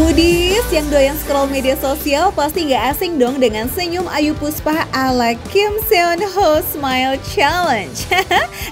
Foodies yang doyan scroll media sosial pasti nggak asing dong dengan senyum Ayu Puspa ala Kim Seon Ho Smile Challenge.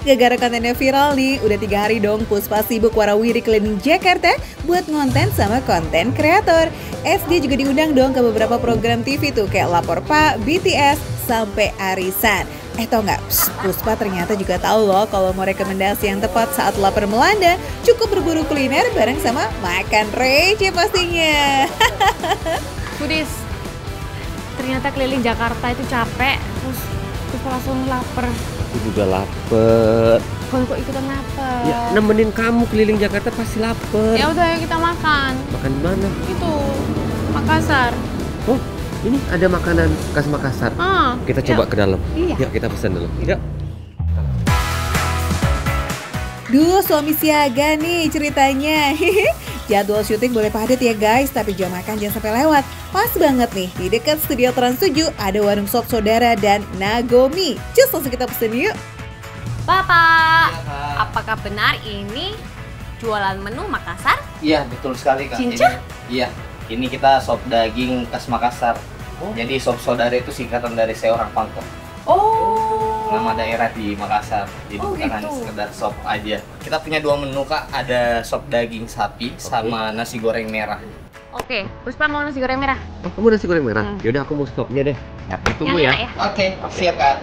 Gara-gara kontennya viral nih, udah 3 hari dong Puspa sibuk warawiri keliling Jakarta buat ngonten sama konten kreator. Dia juga diundang dong ke beberapa program TV tuh kayak Lapor Pak, BTS, sampai Arisan. Tau nggak? Puspa ternyata juga tahu loh kalau mau rekomendasi yang tepat saat lapar melanda, cukup berburu kuliner bareng sama makan receh pastinya. Foodies, ternyata keliling Jakarta itu capek, terus langsung lapar. Aku juga lapar. Kalau kok ikutan lapar? Ya, nemenin kamu keliling Jakarta pasti lapar. Ya udah, ayo kita makan. Makan di mana? Itu Makassar. Oh, ini ada makanan khas Makassar. Kita coba ke dalam. Iya. Yuk kita pesan dulu. Yuk. Duh, suami siaga nih ceritanya. Jadwal syuting boleh padat ya guys, tapi jam makan jangan sampai lewat. Pas banget nih, di dekat studio Trans 7 ada warung sop saudara dan Nagomi. Cus, langsung kita pesen yuk. Bapak, apakah benar ini jualan menu Makassar? Iya, betul sekali Kak. Cinca? Iya, ini kita sop daging khas Makassar. Jadi sop saudara itu singkatan dari Seorang Pangkep. Nama daerah di Makassar. Jadi bukan hanya sekedar sop aja. Kita punya 2 menu Kak, ada sop daging sapi sama nasi goreng merah. Oke, Puspa mau nasi goreng merah. Oh, kamu nasi goreng merah? Yaudah aku mau sopnya deh. Ya, tunggu ya. Oke, siap Kak.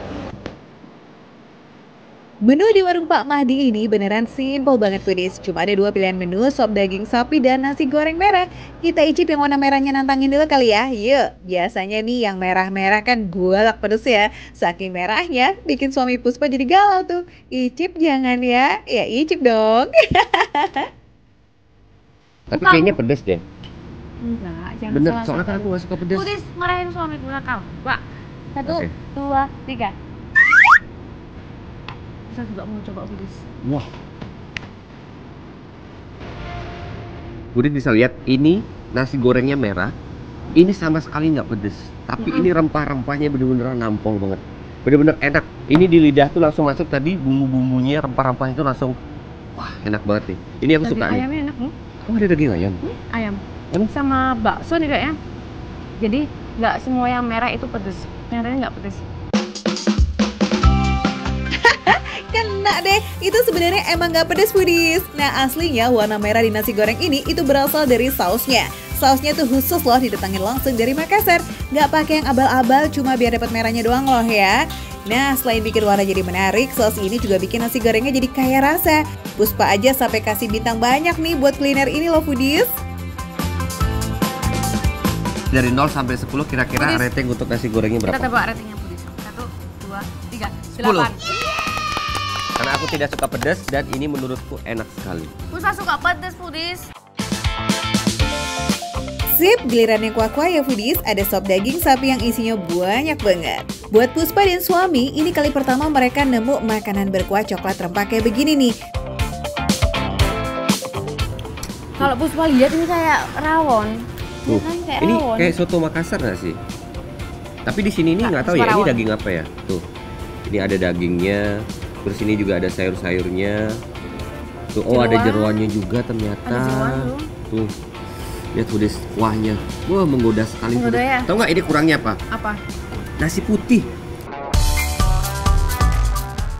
Menu di warung Pak Mahdi ini beneran simple banget Foodies. Cuma ada 2 pilihan menu, sop daging sapi dan nasi goreng merah. Kita icip yang warna merahnya, nantangin dulu kali ya. Yuk, biasanya nih yang merah-merah kan galak pedes ya. Saking merahnya, bikin suami Puspa jadi galau tuh. Icip jangan ya, ya icip dong. Tapi kayaknya pedes deh. Enggak, jangan Bener, salah. soalnya kan aku gak suka pedes. Foodies, ngarahin suami gue nakal. Pak, 1, Oke. 2, 3. Saya juga mau coba Foodies. Wah. Budi bisa lihat ini nasi gorengnya merah. Ini sama sekali nggak pedes. Tapi ini rempah-rempahnya bener-bener nampol banget. Bener-bener enak. Ini di lidah tuh langsung masuk tadi bumbu-bumbunya, rempah-rempahnya itu langsung. Wah, enak banget nih. Ini aku suka nih. Ayamnya enak nih. Oh, ada daging ayam. Ayam. Emang? Sama bakso nih kayaknya. Jadi nggak semua yang merah itu pedes. Yang lainnya nggak pedes. Kena deh, itu sebenarnya emang gak pedes Foodies. Nah aslinya warna merah di nasi goreng ini itu berasal dari sausnya. Sausnya tuh khusus loh, didatangin langsung dari Makassar. Gak pakai yang abal-abal, cuma biar dapat merahnya doang loh ya. Nah selain bikin warna jadi menarik, saus ini juga bikin nasi gorengnya jadi kaya rasa. Puspa aja sampai kasih bintang banyak nih buat kuliner ini loh Foodies. Dari 0 sampai 10 kira-kira Foodies. rating untuk nasi gorengnya berapa? Kita tebak ratingnya Foodies. 1, 2, 3, 10. 8. Karena aku tidak suka pedas dan ini menurutku enak sekali. Puspa suka pedes Foodies. Sip, giliran yang kuah-kuah ya Foodies, ada sop daging sapi yang isinya banyak banget. Buat Puspa dan suami, ini kali pertama mereka nemu makanan berkuah coklat rempah kayak begini nih. Kalau Puspa lihat ini kayak rawon. Tuh, Ya kan, kayak ini rawon. kayak soto Makassar nggak sih? Tapi di sini ini Nggak, nggak tahu ya Puspa ini rawon. daging apa ya. Tuh, ini ada dagingnya. Terus ini juga ada sayur-sayurnya. Tuh, oh ada jeroannya juga ternyata. Ada jeroan tuh. Tuh, lihat Foodies kuahnya. Wah menggoda sekali. Menggoda Foodies. ya? Tahu nggak ini kurangnya apa? Apa? Nasi putih.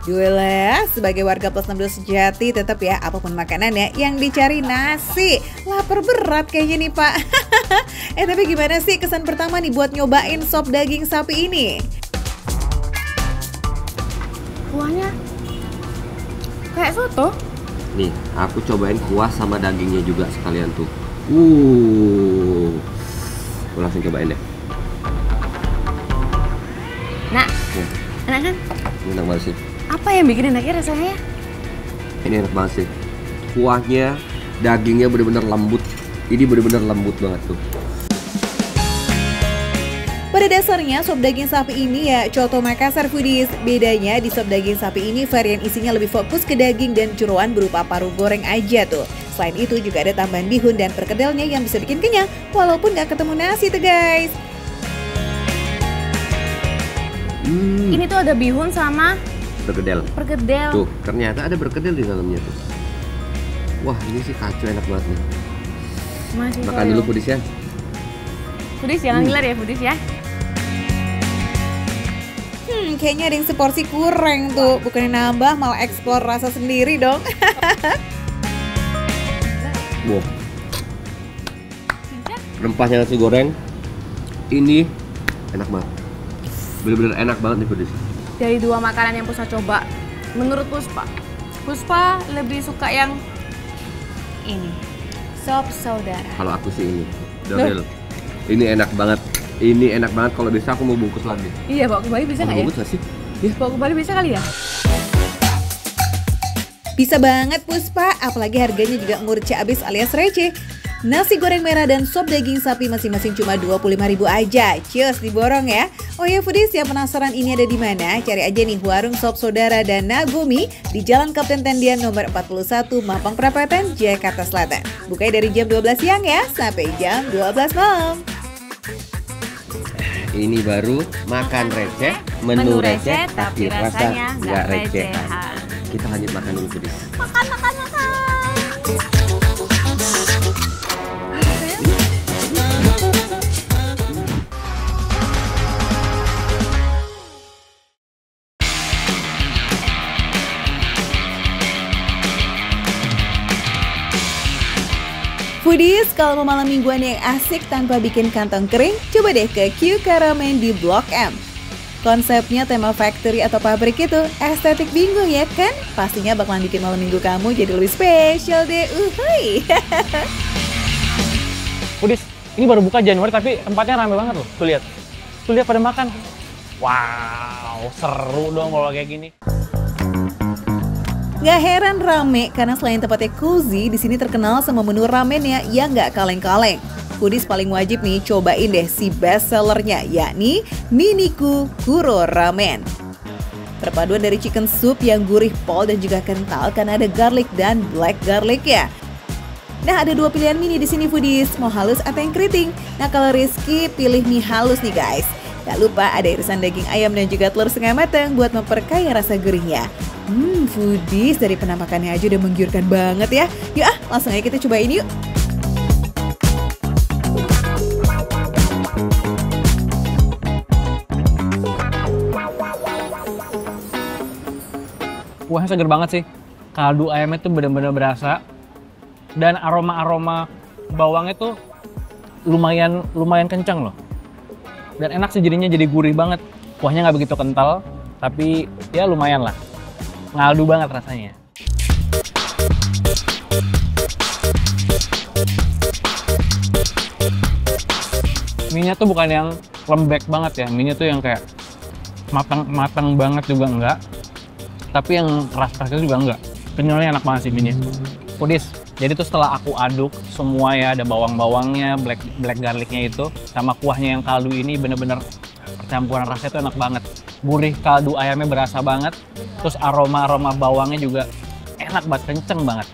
Dulah, sebagai warga plus 62 sejati tetap ya apapun makanannya yang dicari nasi. Lapar berat kayaknya nih Pak. Tapi gimana sih kesan pertama nih buat nyobain sop daging sapi ini? Kuahnya kayak soto. Nih, aku cobain kuah sama dagingnya juga sekalian tuh. Aku langsung cobain deh. Nah, enak kan? Enak banget sih. Apa yang bikin enaknya rasanya? Ini enak banget sih. Kuahnya, dagingnya bener-bener lembut. Ini bener-bener lembut banget tuh. Pada dasarnya sop daging sapi ini ya coto Makassar Foodies. Bedanya di sop daging sapi ini varian isinya lebih fokus ke daging dan jeroan berupa paru goreng aja tuh. Selain itu juga ada tambahan bihun dan perkedelnya yang bisa bikin kenyang walaupun gak ketemu nasi tuh guys. Ini tuh ada bihun sama Perkedel. perkedel. Tuh, ternyata ada perkedel di dalamnya tuh. Wah, ini sih kacau enak banget nih. Masih Makan dulu Foodies ya. Foodies jangan ngiler ya Foodies ya. Kayaknya ada yang seporsi kurang tuh. Bukannya nambah, malah eksplor rasa sendiri dong. Wow. Rempahnya nasi goreng ini enak banget. Bener-bener enak banget nih Foodies. Dari dua makanan yang Puspa coba, menurut Puspa lebih suka yang ini, sop saudara. Kalau aku sih ini, Dorel. Ini enak banget. Ini enak banget. Kalau bisa aku mau bungkus lagi. Iya, bawa ke Bali bisa nggak ya? Bungkus nggak sih? Bawa ke Bali bisa kali ya? Bisa banget Puspa, apalagi harganya juga murca abis alias receh. Nasi goreng merah dan sop daging sapi masing-masing cuma 25.000 aja. Cus, diborong ya. Oh ya Foodies, yang penasaran ini ada di mana? Cari aja nih warung sop saudara dan Nagumi di Jalan Kapten Tendian nomor 41 Mampang Perapatan, Jakarta Selatan. Bukanya dari jam 12 siang ya sampai jam 12 malam. Ini baru makan receh, menu receh, tapi rasanya nggak receh. Kita lanjut makan dulu Foodies. Makan. Foodies, kalau mau malam mingguan yang asik tanpa bikin kantong kering, coba deh ke Kyuka Ramen di Blok M. Konsepnya tema factory atau pabrik itu, estetik bingung ya kan? Pastinya bakalan bikin malam minggu kamu jadi lebih spesial deh, uhuy. Foodies, ini baru buka Januari tapi tempatnya rame banget loh. Tuh lihat pada makan. Wow, seru dong kalau kayak gini. Gak heran rame karena selain tempatnya cozy, di sini terkenal sama menu ramennya yang gak kaleng-kaleng. Foodies paling wajib nih cobain deh si best sellernya, yakni Miniku Kuro Ramen. Perpaduan dari chicken soup yang gurih pol dan juga kental karena ada garlic dan black garlic ya. Nah, ada dua pilihan mini di sini Foodies, mau halus atau yang keriting. Nah, kalau Rizky pilih mie halus nih guys. Gak lupa ada irisan daging ayam dan juga telur setengah matang buat memperkaya rasa gurihnya. Foodies, dari penampakannya aja udah menggiurkan banget ya. Yuk langsung aja kita cobain yuk. Kuahnya seger banget sih. Kaldu ayamnya tuh bener-bener berasa. Dan aroma-aroma bawangnya tuh lumayan kencang loh. Dan enak sih jadinya, jadi gurih banget. Kuahnya nggak begitu kental, tapi ya lumayan lah. Ngaldu banget rasanya. Mie-nya tuh bukan yang lembek banget ya. Mie-nya tuh yang kayak matang banget juga enggak. Tapi yang keras-kerasnya juga enggak. Kenyalnya enak banget sih mie-nya. Foodies, jadi tuh setelah aku aduk semua ya, ada bawang-bawangnya, black garlicnya itu, sama kuahnya yang kaldu ini bener-bener percampuran rasanya tuh enak banget. Gurih kaldu ayamnya berasa banget, terus aroma bawangnya juga enak banget, kenceng banget.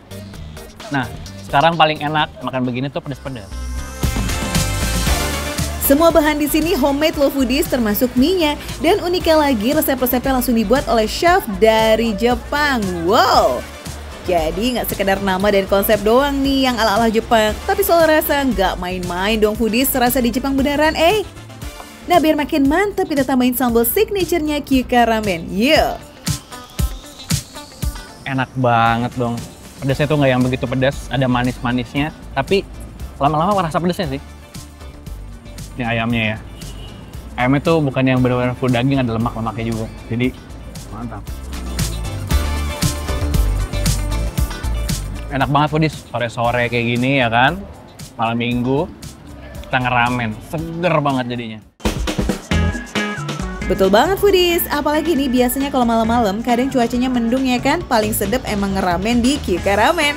Nah, sekarang paling enak makan begini tuh pedas-pedas. Semua bahan di sini homemade loh Foodies, termasuk mie-nya. Dan uniknya lagi, resep-resepnya langsung dibuat oleh chef dari Jepang. Wow! Jadi nggak sekedar nama dan konsep doang nih yang ala-ala Jepang, tapi soal rasa nggak main-main dong Foodies, rasa di Jepang beneran Nah, biar makin mantep kita tambahin sambal signature-nya Kyuka Ramen. Yuk! Enak banget dong. Pedasnya tuh nggak yang begitu pedas, ada manis-manisnya, tapi lama-lama rasa pedasnya sih. Ini ayamnya ya. Ayamnya tuh bukan yang benar-benar full daging, ada lemak-lemaknya juga. Jadi mantap. Enak banget Foodies, sore-sore kayak gini ya kan. Malam minggu kita ngeramen, seger banget jadinya. Betul banget Foodies, apalagi nih biasanya kalau malam-malam kadang cuacanya mendung ya kan. Paling sedep emang ngeramen di Kyuka Ramen.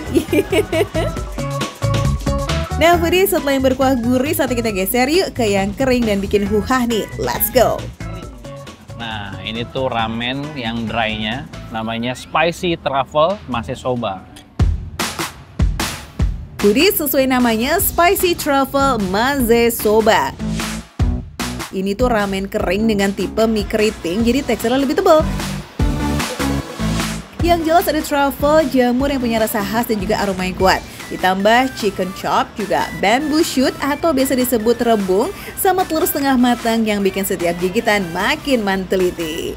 Nah Foodies, setelah yang berkuah gurih, saatnya kita geser yuk ke yang kering dan bikin huhah nih. Let's go! Nah, ini tuh ramen yang dry-nya, namanya Spicy Truffle Masesoba. Foodies, sesuai namanya Spicy Truffle Masesoba. Ini tuh ramen kering dengan tipe mie keriting, jadi teksturnya lebih tebal. Yang jelas ada truffle, jamur yang punya rasa khas dan juga aroma yang kuat. Ditambah chicken chop, juga bamboo shoot atau biasa disebut rebung, sama telur setengah matang yang bikin setiap gigitan makin menteliti.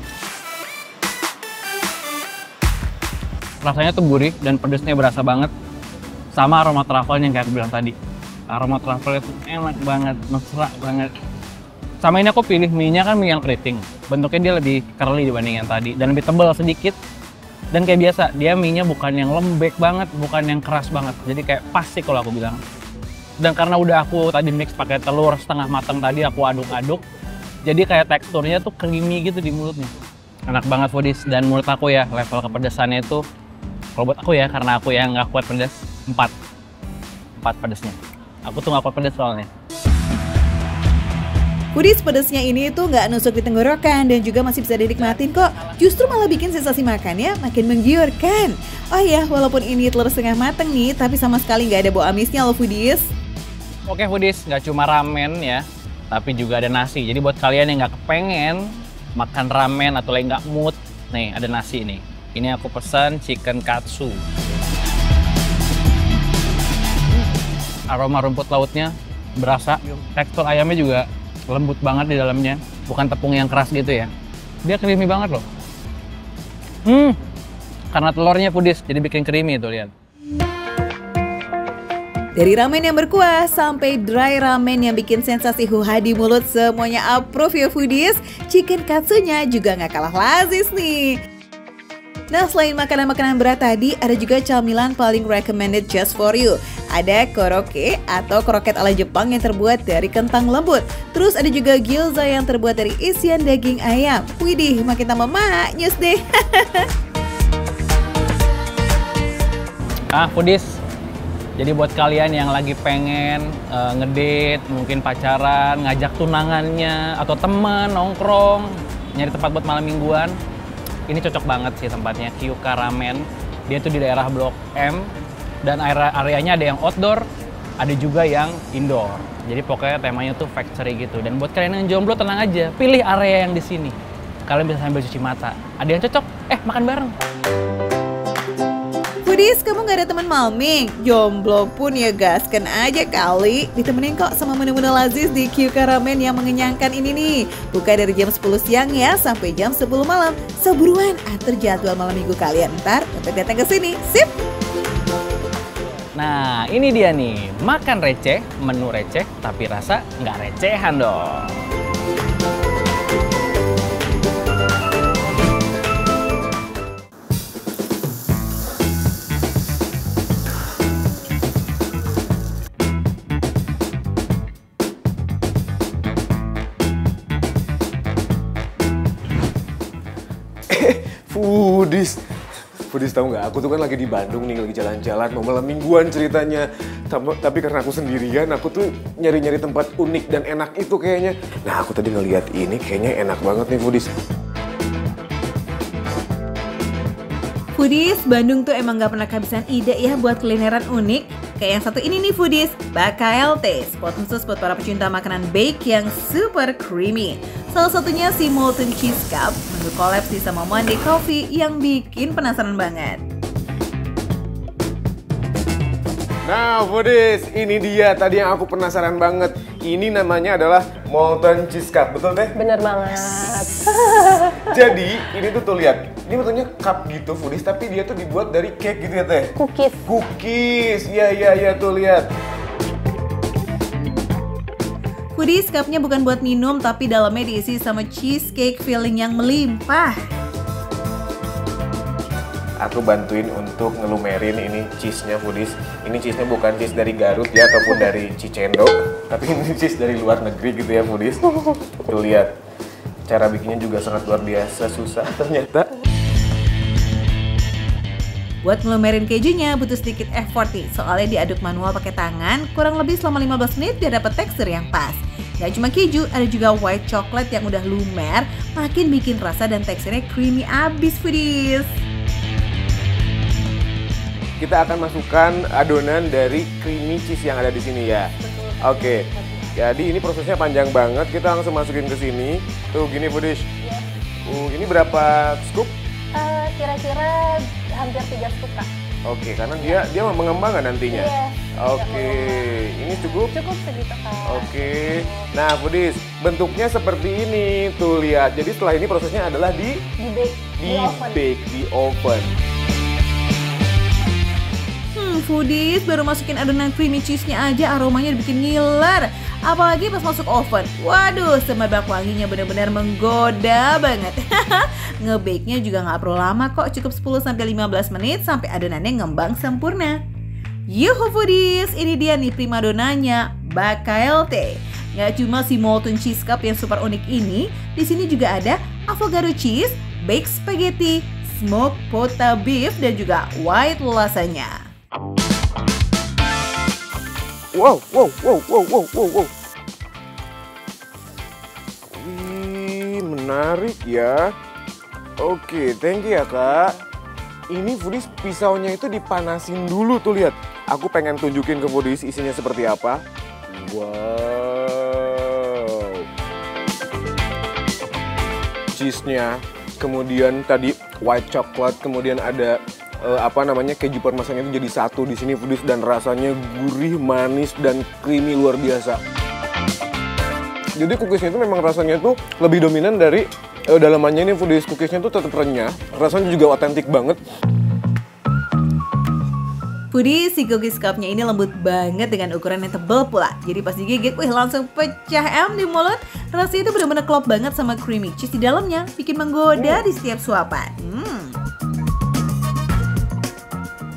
Rasanya tuh gurih dan pedesnya berasa banget. Sama aroma truffle-nya yang kayak aku bilang tadi. Aroma truffle itu enak banget, mesra banget. Sama ini aku pilih mie-nya kan mie yang keriting. Bentuknya dia lebih curly dibanding yang tadi dan lebih tebal sedikit. Dan kayak biasa, dia mie-nya bukan yang lembek banget, bukan yang keras banget. Jadi kayak pas sih kalau aku bilang. Dan karena udah aku tadi mix pakai telur setengah matang tadi, aku aduk-aduk. Jadi kayak teksturnya tuh creamy gitu di mulutnya. Enak banget foodies. Dan menurut aku ya, level kepedesannya itu, kalau buat aku ya, karena aku yang nggak kuat pedas, 4 pedesnya. Aku tuh nggak kuat pedas soalnya. Foodies, pedasnya ini tuh nggak nusuk di tenggorokan dan juga masih bisa dinikmatin kok. Justru malah bikin sensasi makannya makin menggiurkan. Oh ya, walaupun ini telur setengah mateng nih, tapi sama sekali nggak ada bau amisnya loh foodies. Oke foodies, nggak cuma ramen ya, tapi juga ada nasi. Jadi buat kalian yang nggak kepengen makan ramen atau lagi nggak mood, nih ada nasi nih. Ini aku pesan chicken katsu. Aroma rumput lautnya berasa, tekstur ayamnya juga lembut banget di dalamnya, bukan tepung yang keras gitu ya. Dia creamy banget loh. Karena telurnya foodies, jadi bikin creamy tuh, lihat. Dari ramen yang berkuah sampai dry ramen yang bikin sensasi huha di mulut, semuanya approve ya foodies. Chicken katsunya juga nggak kalah lazis nih. Nah, selain makanan-makanan berat tadi, ada juga camilan paling recommended just for you. Ada koroke atau kroket ala Jepang yang terbuat dari kentang lembut. Terus ada juga gyoza yang terbuat dari isian daging ayam. Widih, makin tambah maknyus deh. Foodies, jadi buat kalian yang lagi pengen ngedate, mungkin pacaran, ngajak tunangannya, atau teman nongkrong, nyari tempat buat malam mingguan, ini cocok banget sih tempatnya, Kyuka Ramen. Dia tuh di daerah Blok M, dan areanya ada yang outdoor, ada juga yang indoor. Jadi pokoknya temanya tuh factory gitu. Dan buat kalian yang jomblo tenang aja, pilih area yang di sini. Kalian bisa sambil cuci mata. Ada yang cocok? Makan bareng. Foodies, kamu gak ada teman malming? Jomblo pun ya gaskan aja kali. Ditemenin kok sama menu-menu lazis di Kyuka Ramen yang mengenyangkan ini nih. Buka dari jam 10 siang ya sampai jam 10 malam. Seburuan atur jadwal malam minggu kalian ntar untuk datang ke sini. Sip! Nah, ini dia nih. Makan receh, menu receh, tapi rasa nggak recehan dong. Foodies tahu nggak? Aku tuh kan lagi di Bandung nih, lagi jalan-jalan, mau malam mingguan ceritanya. Tapi karena aku sendirian, aku tuh nyari-nyari tempat unik dan enak itu kayaknya. Nah, aku tadi ngeliat ini, kayaknya enak banget nih Foodies. Foodies, Bandung tuh emang gak pernah kehabisan ide ya buat kulineran unik. Kayak yang satu ini nih Foodies, Bakaelte, spot khusus buat para pecinta makanan bake yang super creamy. Salah satunya si Molten Cheese Cup, menu kolaps sama Monday Coffee yang bikin penasaran banget. Nah Foodies, ini dia tadi yang aku penasaran banget. Ini namanya adalah Molten Cheese Cup, betul teh? Bener banget. Jadi ini tuh lihat, ini bentuknya cup gitu Foodies, tapi dia tuh dibuat dari cake gitu ya teh? Cookies. Cookies, iya tuh lihat. Foodies, cupnya bukan buat minum tapi dalamnya diisi sama cheesecake filling yang melimpah. Aku bantuin untuk ngelumerin ini cheese-nya Foodies. Ini cheese-nya bukan cheese dari Garut ya ataupun dari Cicendo, tapi ini cheese dari luar negeri gitu ya Foodies. Tuh lihat, cara bikinnya juga sangat luar biasa susah ternyata. Buat ngelumerin kejunya butuh sedikit effort nih, soalnya diaduk manual pakai tangan kurang lebih selama 15 menit biar dapat tekstur yang pas. Gak cuma keju, ada juga white chocolate yang udah lumer, makin bikin rasa dan teksturnya creamy abis Foodies. Kita akan masukkan adonan dari creamy cheese yang ada di sini ya. Oke. Jadi ini prosesnya panjang banget. Kita langsung masukin ke sini. Tuh gini Foodies. Ini berapa scoop? 3 kira-kira hampir 3 scoop, Kak. Oke, karena dia mau mengembangkan nantinya. Iya. Oke, ini cukup? Cukup segitu, Kak. Oke. Nah, Foodies, bentuknya seperti ini. Tuh lihat. Jadi setelah ini prosesnya adalah di bake di oven. Foodies, baru masukin adonan creamy cheese-nya aja aromanya bikin ngiler. Apalagi pas masuk oven. Waduh, semerbak wanginya benar-benar menggoda banget. Ngebake-nya juga nggak perlu lama kok, cukup 10-15 menit sampai adonannya ngembang sempurna. Yuhu Foodies, ini dia nih primadonanya, Bakaelte. Nggak cuma si molten cheese cup yang super unik ini, di sini juga ada avocado cheese, baked spaghetti, smoked pota beef, dan juga white lasagna. Wow. Wih, menarik ya. Oke, thank you ya, Kak. Ini Foodies, pisaunya itu dipanasin dulu tuh, lihat. Aku pengen tunjukin ke Foodies isinya seperti apa. Wow. Cheese-nya, kemudian tadi white chocolate, kemudian ada keju parmesannya itu jadi satu di sini Foodies, dan rasanya gurih, manis, dan creamy luar biasa. Jadi cookiesnya itu memang rasanya itu lebih dominan dari dalamannya ini Foodies. Cookiesnya itu tetap renyah, rasanya juga otentik banget. Foodies, si cookies cup-nya ini lembut banget dengan ukuran yang tebal pula. Jadi pas digigit, wih langsung pecah di mulut. Rasanya itu benar-benar klop banget sama creamy cheese di dalamnya, bikin menggoda di setiap suapan.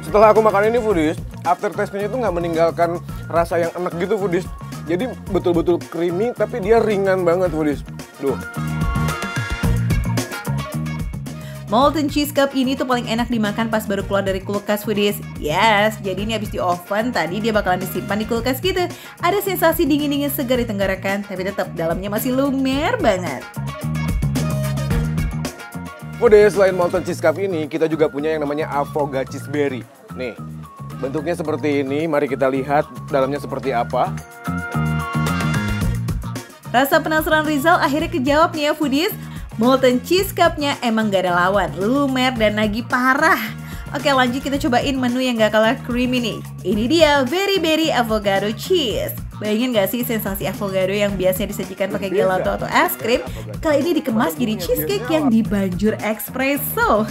Setelah aku makan ini Foodies, after taste-nya itu nggak meninggalkan rasa yang enak gitu Foodies. Jadi betul-betul creamy tapi dia ringan banget Foodies. Duh. Molten cheese cup ini tuh paling enak dimakan pas baru keluar dari kulkas Foodies. Yes, jadi ini habis di oven, tadi dia bakalan disimpan di kulkas gitu. Ada sensasi dingin-dingin segar di tenggorokan, tapi tetap dalamnya masih lumer banget. Foodies, selain molten cheese cup ini, kita juga punya yang namanya avocado cheeseberry. Nih, bentuknya seperti ini. Mari kita lihat dalamnya seperti apa. Rasa penasaran Rizal akhirnya kejawab nih ya Foodies. Molten cheese cup-nya emang gak ada lawan, lumer dan nagih parah. Oke, lanjut kita cobain menu yang gak kalah creamy nih. Ini dia Very Berry Avocado Cheese. Bayangin gak sih sensasi avocado yang biasanya disajikan pakai gelato atau es krim, kali ini dikemas jadi cheesecake yang dibanjur espresso.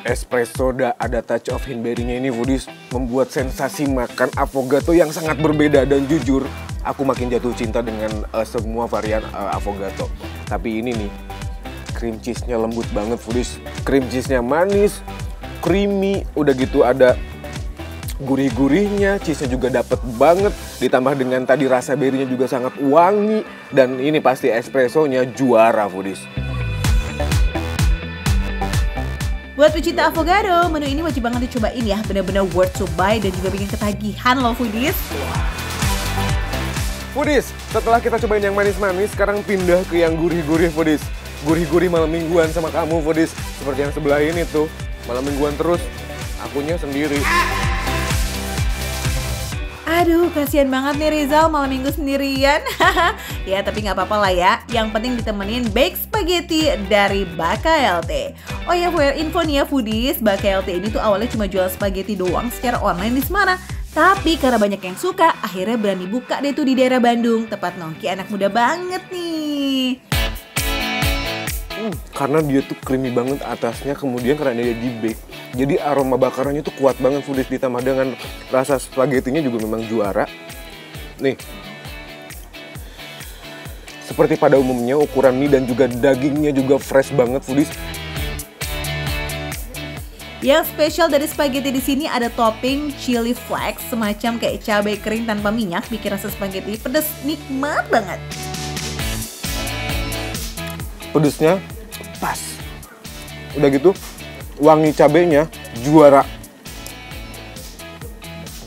Espresso ada touch of hindberry-nya ini Foodies, membuat sensasi makan avocado yang sangat berbeda, dan jujur aku makin jatuh cinta dengan semua varian avocado. Tapi ini nih, cream cheese-nya lembut banget Foodies. Cream cheese-nya manis, creamy, udah gitu ada gurih-gurihnya, cheese-nya juga dapet banget, ditambah dengan tadi rasa berry-nya juga sangat wangi, dan ini pasti espresso-nya juara Foodies. Buat pecinta avocado, menu ini wajib banget dicobain ya, bener-bener worth to buy dan juga bikin ketagihan loh Foodies. Foodies, setelah kita cobain yang manis-manis, sekarang pindah ke yang gurih-gurih Foodies. Gurih-gurih malam mingguan sama kamu Foodies, seperti yang sebelah ini tuh, malam mingguan terus, akunya sendiri. Aduh, kasihan banget nih Rizal malam minggu sendirian. Ya, tapi nggak apa-apa lah ya. Yang penting ditemenin baked spaghetti dari Bakaelte. Oh ya, for your info nih ya Foodies, Bakaelte ini tuh awalnya cuma jual spaghetti doang secara online di Semarang. Tapi karena banyak yang suka, akhirnya berani buka deh tuh di daerah Bandung. Tempat nongki anak muda banget nih. Karena dia tuh creamy banget atasnya, kemudian karena dia di bake, jadi aroma bakarannya tuh kuat banget Foodies, ditambah dengan rasa spagettinya juga memang juara. Nih, seperti pada umumnya ukuran mie dan juga dagingnya juga fresh banget Foodies. Yang spesial dari spaghetti di sini ada topping chili flakes, semacam kayak cabai kering tanpa minyak, bikin rasa spaghetti pedas nikmat banget. Pedesnya pas. Udah gitu, wangi cabenya juara.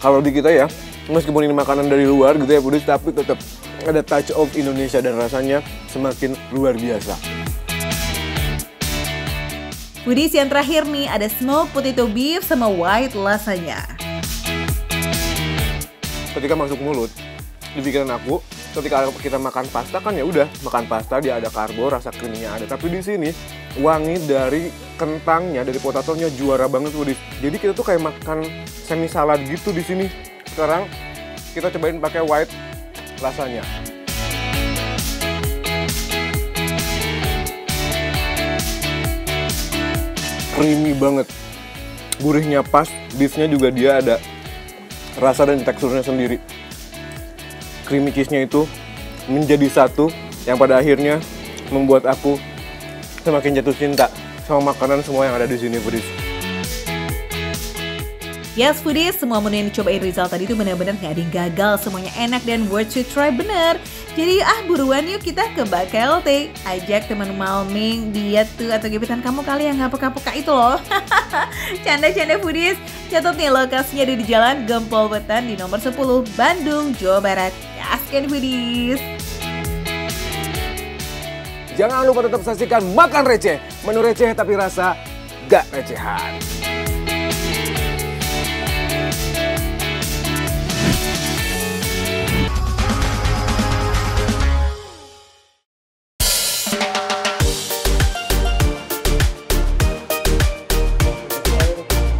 Kalau di kita ya, meskipun ini makanan dari luar gitu ya Foodies, tapi tetap ada touch of Indonesia dan rasanya semakin luar biasa. Foodies, yang terakhir nih ada smoked potato beef sama white lasagna. Ketika masuk mulut, di pikiran aku, ketika kita makan pasta kan ya udah makan pasta, dia ada karbo, rasa creamy-nya ada. Tapi di sini wangi dari kentangnya, dari potatonya juara banget Foodies. Jadi kita tuh kayak makan semi salad gitu di sini. Sekarang kita cobain pakai white rasanya. Creamy banget, gurihnya pas, beefnya juga dia ada rasa dan teksturnya sendiri. Creamy cheese-nya itu menjadi satu yang pada akhirnya membuat aku semakin jatuh cinta sama makanan semua yang ada di sini, Foodies. Yes Foodies, semua menu yang dicobain Rizal tadi itu benar-benar gak ada yang gagal, semuanya enak dan worth to try bener. Jadi buruan yuk kita ke Mbak KLT, ajak teman Malming, dia tuh atau gebetan kamu kali yang gak peka-peka itu loh. Canda-canda Foodies, catat nih lokasinya ada di Jalan Gempol Wetan di nomor 10 Bandung, Jawa Barat. Gaskan Foodies. Jangan lupa tetap saksikan Makan Receh, menu receh tapi rasa gak recehan.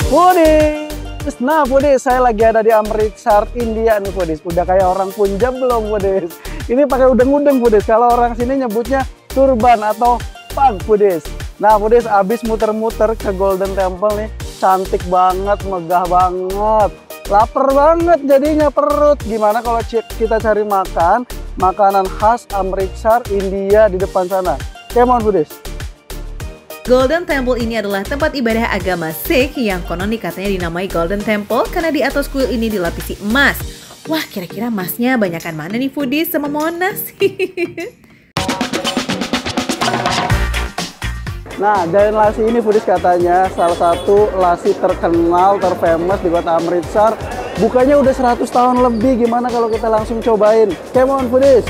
Foodies, nah Foodies, saya lagi ada di Amritsar, India nih Foodies. Udah kayak orang Punjab belum Foodies? Ini pakai udeng-udeng Foodies. Kalau orang sini nyebutnya turban atau pag Foodies. Nah Foodies, abis muter-muter ke Golden Temple nih, cantik banget, megah banget, lapar banget jadinya perut. Gimana kalau kita cari makanan khas Amritsar, India di depan sana? Come on Foodies. Golden Temple ini adalah tempat ibadah agama Sikh yang konon katanya dinamai Golden Temple karena di atas kuil ini dilapisi emas. Wah, kira-kira emasnya banyakan mana nih Foodies sama Monas? Nah, Giant Lassi ini Foodies katanya salah satu lassi terkenal, terfamous di kota Amritsar. Bukanya udah 100 tahun lebih, gimana kalau kita langsung cobain? Come on Foodies!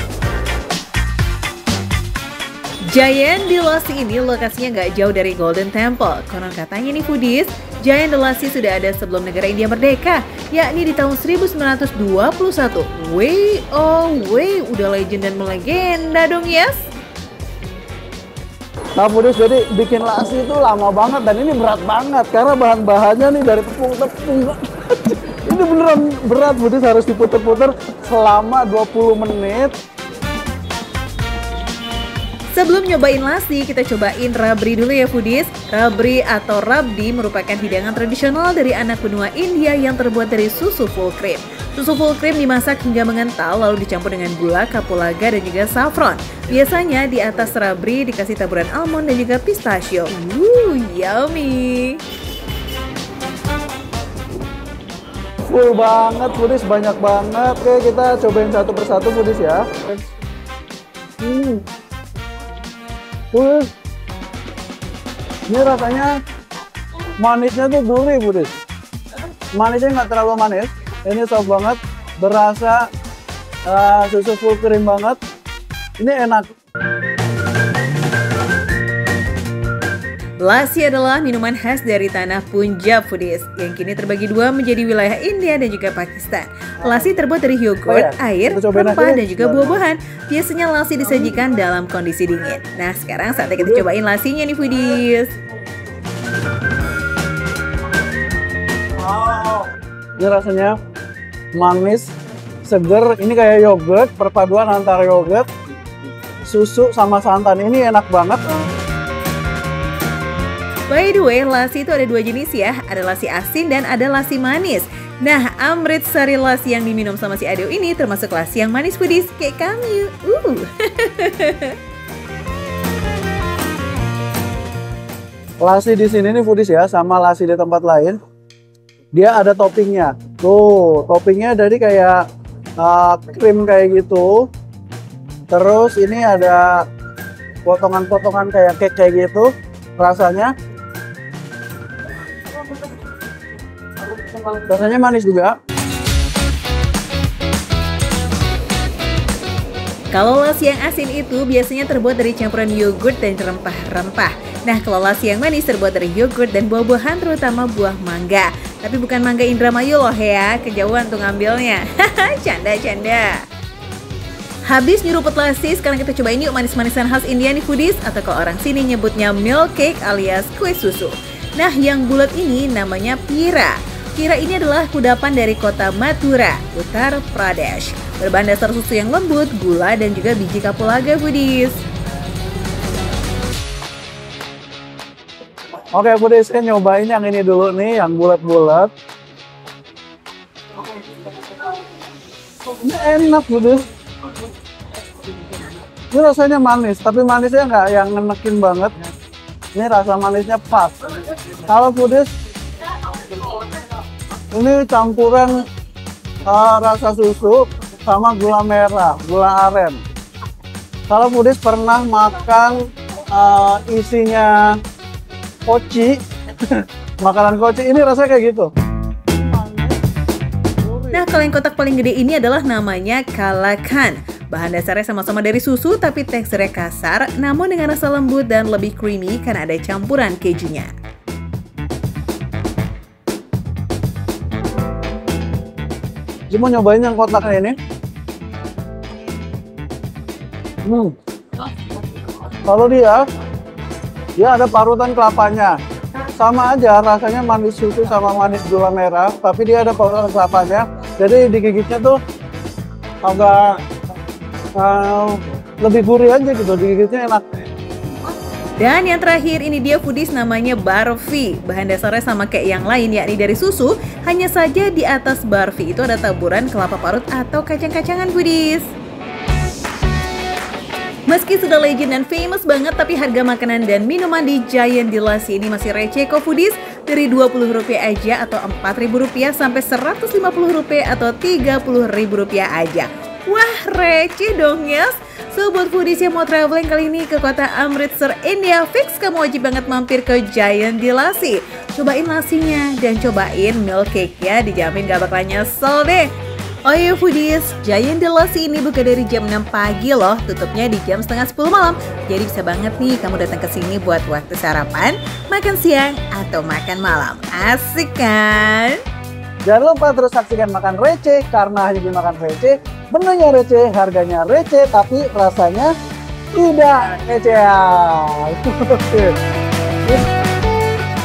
Giant di Lassi ini lokasinya nggak jauh dari Golden Temple. Konon katanya nih Foodies, Giant di Lassi sudah ada sebelum negara India merdeka, yakni di tahun 1921. Way, udah legend dan melegenda dong, yes? Nah Foodies, jadi bikin lassi itu lama banget dan ini berat banget karena bahan-bahannya nih dari tepung-tepung. Ini beneran berat Foodies, harus diputer-puter selama 20 menit. Sebelum nyobain lassi, kita cobain rabri dulu ya Foodies. Rabri atau rabdi merupakan hidangan tradisional dari anak benua India yang terbuat dari susu full cream. Susu full cream dimasak hingga mengental lalu dicampur dengan gula, kapulaga, dan juga saffron. Biasanya di atas rabri dikasih taburan almond dan juga pistachio. Yummy! Full banget Foodies, banyak banget. Oke, kita cobain satu persatu Foodies ya. Ini rasanya manisnya tuh gurih Foodies. Manisnya nggak terlalu manis. Ini soft banget, berasa susu full cream banget. Ini enak. Lassi adalah minuman khas dari tanah Punjab Foodies yang kini terbagi dua menjadi wilayah India dan juga Pakistan. Lassi terbuat dari yogurt, air, rempah, dan juga buah-buahan. Biasanya lassi disajikan dalam kondisi dingin. Nah, sekarang saatnya kita cobain lassinya nih Foodies. Ini rasanya manis, seger. Ini kayak yogurt, perpaduan antara yogurt, susu sama santan. Ini enak banget. By the way, lassi itu ada dua jenis ya, ada lassi asin dan ada lassi manis. Nah, Amritsari lassi yang diminum sama si Adeo ini termasuk lassi yang manis Foodies, kayak kami. Lassi di sini nih Foodies ya, sama lassi di tempat lain. Dia ada toppingnya. Tuh, toppingnya dari kayak krim kayak gitu. Terus ini ada potongan-potongan kayak cake kayak gitu rasanya. Rasanya manis juga. Kalau lassi yang asin itu biasanya terbuat dari campuran yogurt dan rempah-rempah. Nah, kalau lassi yang manis terbuat dari yogurt dan buah-buahan, terutama buah mangga. Tapi bukan mangga Indramayu loh ya, kejauhan tuh ngambilnya. Canda-canda. Habis nyeruput lasi, sekarang kita cobain yuk manis-manisan khas India nih foodies, atau kalau orang sini nyebutnya milk cake alias kue susu. Nah, yang bulat ini namanya pira. Pira ini adalah kudapan dari kota Mathura, Uttar Pradesh. Berbahan dasar susu yang lembut, gula, dan juga biji kapulaga foodies. Oke foodies, saya nyobain yang ini dulu nih, yang bulat-bulat. Ini enak foodies. Ini rasanya manis, tapi manisnya nggak yang ngenekin banget. Ini rasa manisnya pas. Kalau foodies, ini campuran rasa susu sama gula merah, gula aren. Kalau foodies pernah makan isinya koci, makanan koci, ini rasanya kayak gitu. Nah, kalau yang kotak paling gede ini adalah namanya kalakan. Bahan dasarnya sama-sama dari susu, tapi teksturnya kasar, namun dengan rasa lembut dan lebih creamy karena ada campuran kejunya. Cuma nyobain yang kotaknya ini. Kalau dia ada parutan kelapanya. Sama aja rasanya manis susu sama manis gula merah, tapi dia ada parutan kelapanya. Jadi digigitnya tuh agak lebih gurih aja gitu, digigitnya enak. Dan yang terakhir ini dia foodies namanya barfi. Bahan dasarnya sama kayak yang lain yakni dari susu, hanya saja di atas barfi itu ada taburan kelapa parut atau kacang-kacangan foodies. Meski sudah legend dan famous banget, tapi harga makanan dan minuman di Giant Dilasi ini masih receh kok foodies. Dari Rp20 aja atau Rp4.000 sampai Rp150 atau Rp30.000 aja. Wah, receh dong yes. So buat foodies yang mau traveling kali ini ke kota Amritsar, India, fix kamu wajib banget mampir ke Giant Dilasi. Cobain nasinya dan cobain milk cake-nya, dijamin gak bakal nyesel deh. Oh iya foodies, Giant Dilasi ini buka dari jam 6 pagi loh, tutupnya di jam setengah 10 malam. Jadi bisa banget nih kamu datang ke sini buat waktu sarapan, makan siang, atau makan malam. Asik kan? Jangan lupa terus saksikan Makan Receh, karena hanya di Makan Receh, menunya receh, harganya receh, tapi rasanya tidak receh.